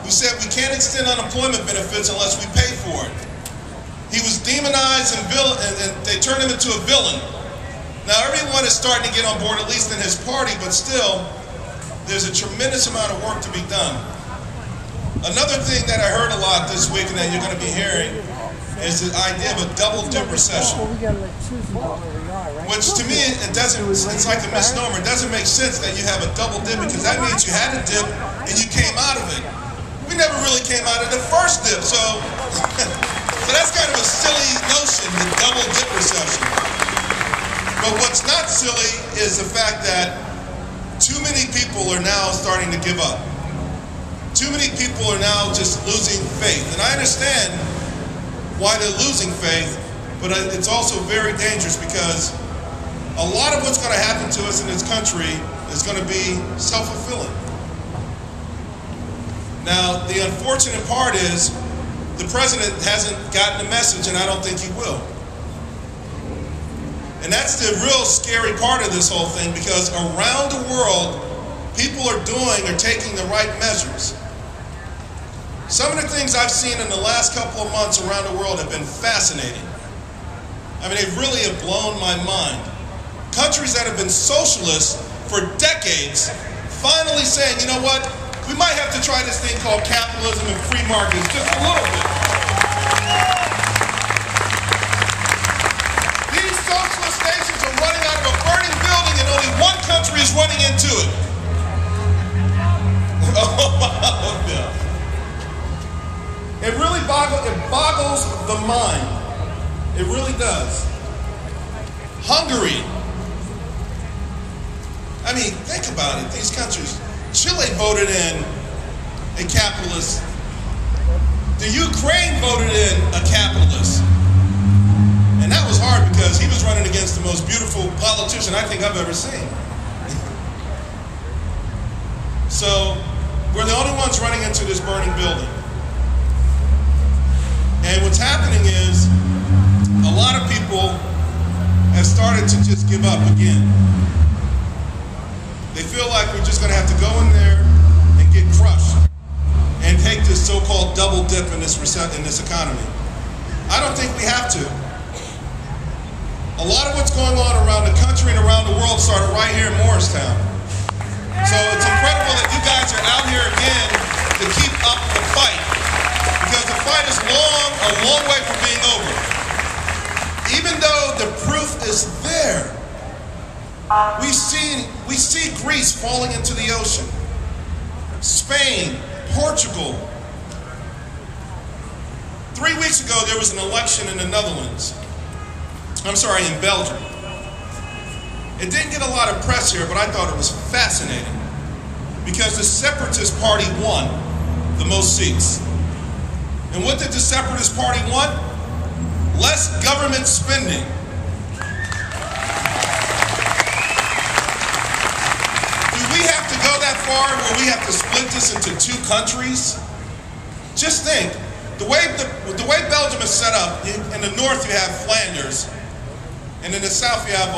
who said we can't extend unemployment benefits unless we pay for it. He was demonized and they turned him into a villain. Now everyone is starting to get on board, at least in his party, but still, there's a tremendous amount of work to be done. Another thing that I heard a lot this week and that you're going to be hearing is the idea of a double-dip recession. Which to me, it's like a misnomer. It doesn't make sense that you have a double dip because that means you had a dip and you came out of it. We never really came out of the first dip, so that's kind of a silly notion, the double dip recession. But what's not silly is the fact that too many people are now starting to give up. Too many people are now just losing faith. And I understand why they're losing faith, but it's also very dangerous because a lot of what's going to happen to us in this country is going to be self-fulfilling. Now, the unfortunate part is the president hasn't gotten the message, and I don't think he will. And that's the real scary part of this whole thing, because around the world, people are taking the right measures. Some of the things I've seen in the last couple of months around the world have been fascinating. I mean, they really have blown my mind. Countries that have been socialist for decades finally saying, you know what, we might have to try this thing called capitalism and free markets just a little bit. These socialist nations are running out of a burning building and only one country is running into it. Oh, yeah. It really boggles the mind. It really does. Hungary. I mean, think about it. These countries. Chile voted in a capitalist. The Ukraine voted in a capitalist. And that was hard because he was running against the most beautiful politician I think I've ever seen. So, we're the only ones running into this burning building. And what's happening is a lot of people have started to just give up again. They feel like we're just going to have to go in there and get crushed and take this so-called double dip in this economy. I don't think we have to. A lot of what's going on around the country and around the world started right here in Morristown. So it's incredible that you guys are out here again to keep up the fight. Because the fight is a long way from being over. Even though the proof is there, we see Greece falling into the ocean, Spain, Portugal. 3 weeks ago, there was an election in the Netherlands. In Belgium. It didn't get a lot of press here, but I thought it was fascinating because the Separatist Party won the most seats. And what did the Separatist Party want? Less government spending. Do we have to go that far where we have to split this into two countries? Just think, the way Belgium is set up, in the north you have Flanders, and in the south you have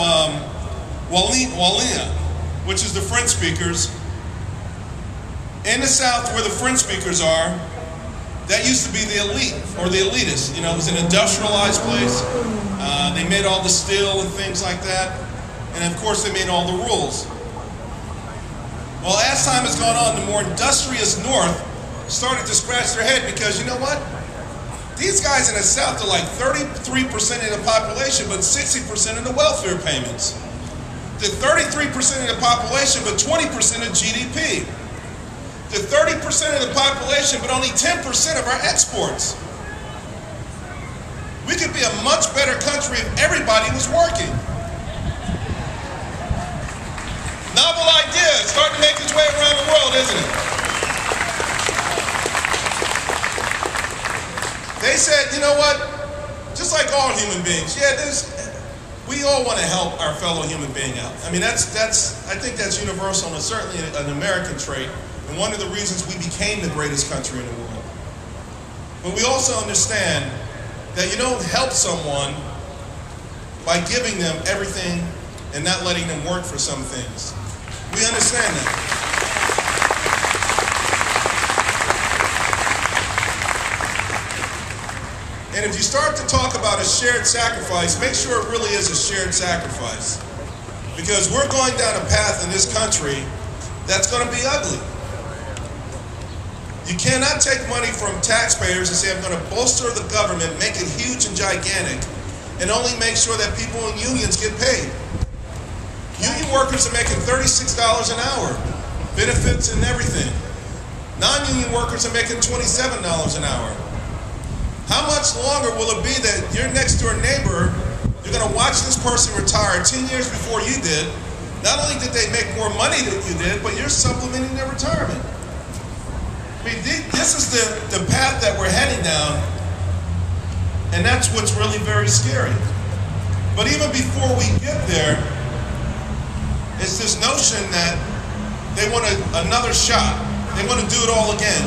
Wallonia, which is the French speakers. In the south, where the French speakers are, that used to be the elite, or the elitists. You know, it was an industrialized place. They made all the steel and things like that. And of course, they made all the rules. Well, as time has gone on, the more industrious north started to scratch their head because, you know what? These guys in the south are like 33% of the population, but 60% of the welfare payments. The 33% of the population, but 20% of GDP. The 30% of the population, but only 10% of our exports. We could be a much better country if everybody was working. Novel idea. It's starting to make its way around the world, isn't it? They said, you know what? Just like all human beings, we all want to help our fellow human being out. I mean, I think that's universal and it's certainly an American trait. And one of the reasons we became the greatest country in the world. But we also understand that you don't help someone by giving them everything and not letting them work for some things. We understand that. And if you start to talk about a shared sacrifice, make sure it really is a shared sacrifice. Because we're going down a path in this country that's going to be ugly. You cannot take money from taxpayers and say, I'm going to bolster the government, make it huge and gigantic, and only make sure that people in unions get paid. Union workers are making $36 an hour, benefits and everything. Non-union workers are making $27 an hour. How much longer will it be that your next door neighbor, you're going to watch this person retire 10 years before you did? Not only did they make more money than you did, but you're supplementing their retirement. I mean, this is the path that we're heading down, and that's what's really very scary. But even before we get there, it's this notion that they want another shot. They want to do it all again.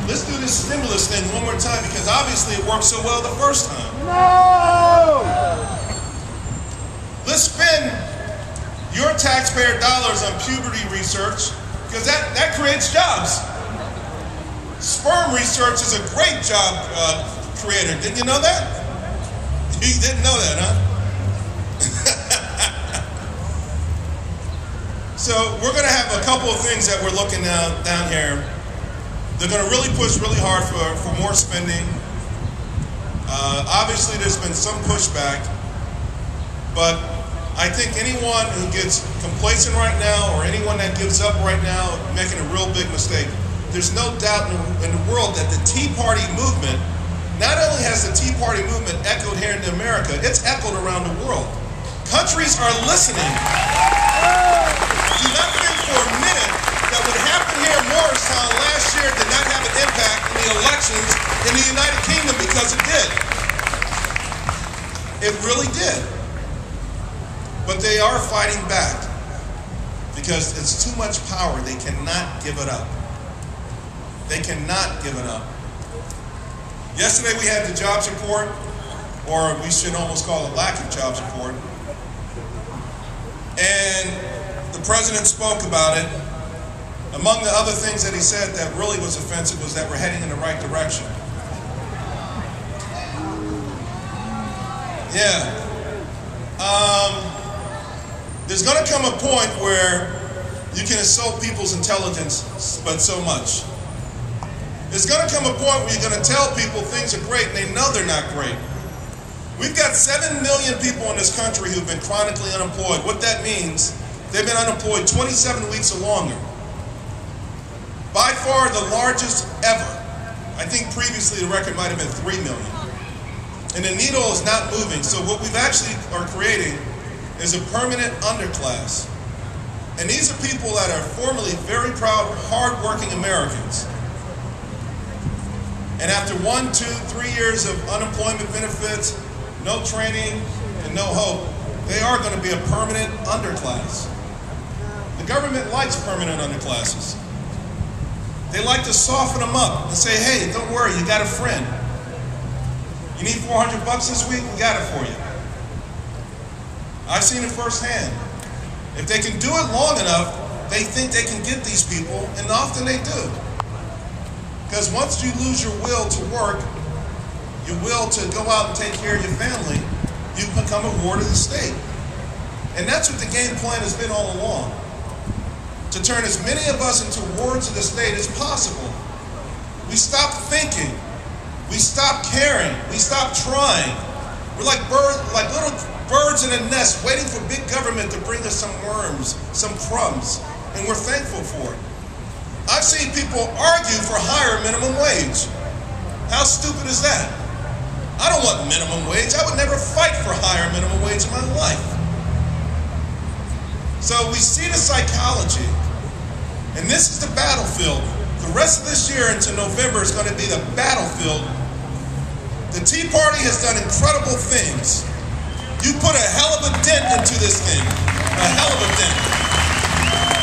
Let's do this stimulus thing one more time, because obviously it worked so well the first time. No! Let's spend your taxpayer dollars on puberty research, because that creates jobs. Sperm research is a great job creator. Didn't you know that? You didn't know that, huh? So we're going to have a couple of things that we're looking down here. They're going to really push really hard for more spending. Obviously, there's been some pushback, but I think anyone who gets complacent right now, or anyone that gives up right now, making a real big mistake. There's no doubt in the world that the Tea Party movement, not only has the Tea Party movement echoed here in America, it's echoed around the world. Countries are listening. Do not think for a minute that what happened here in Morristown last year did not have an impact in the elections in the United Kingdom, because it did. It really did. But they are fighting back because it's too much power. They cannot give it up. They cannot give it up. Yesterday we had the jobs report, or we should almost call it lack of jobs report. And the president spoke about it. Among the other things that he said that really was offensive was that we're heading in the right direction. Yeah. There's going to come a point where you can insult people's intelligence, but so much. There's going to come a point where you're going to tell people things are great and they know they're not great. We've got 7 million people in this country who've been chronically unemployed. What that means, they've been unemployed 27 weeks or longer. By far the largest ever. I think previously the record might have been 3 million. And the needle is not moving. So what we've actually are creating is a permanent underclass. And these are people that are formerly very proud, hard-working Americans. And after 1, 2, 3 years of unemployment benefits, no training, and no hope, they are going to be a permanent underclass. The government likes permanent underclasses. They like to soften them up and say, hey, don't worry, you got a friend. You need $400 this week? We got it for you. I've seen it firsthand. If they can do it long enough, they think they can get these people, and often they do. Because once you lose your will to work, your will to go out and take care of your family, you become a ward of the state. And that's what the game plan has been all along. To turn as many of us into wards of the state as possible. We stopped thinking. We stopped caring. We stopped trying. We're like little birds in a nest waiting for big government to bring us some worms, some crumbs, and we're thankful for it. I've seen people argue for higher minimum wage. How stupid is that? I don't want minimum wage. I would never fight for higher minimum wage in my life. So we see the psychology, and this is the battlefield. The rest of this year into November is going to be the battlefield. The Tea Party has done incredible things. You put a hell of a dent into this thing, a hell of a dent.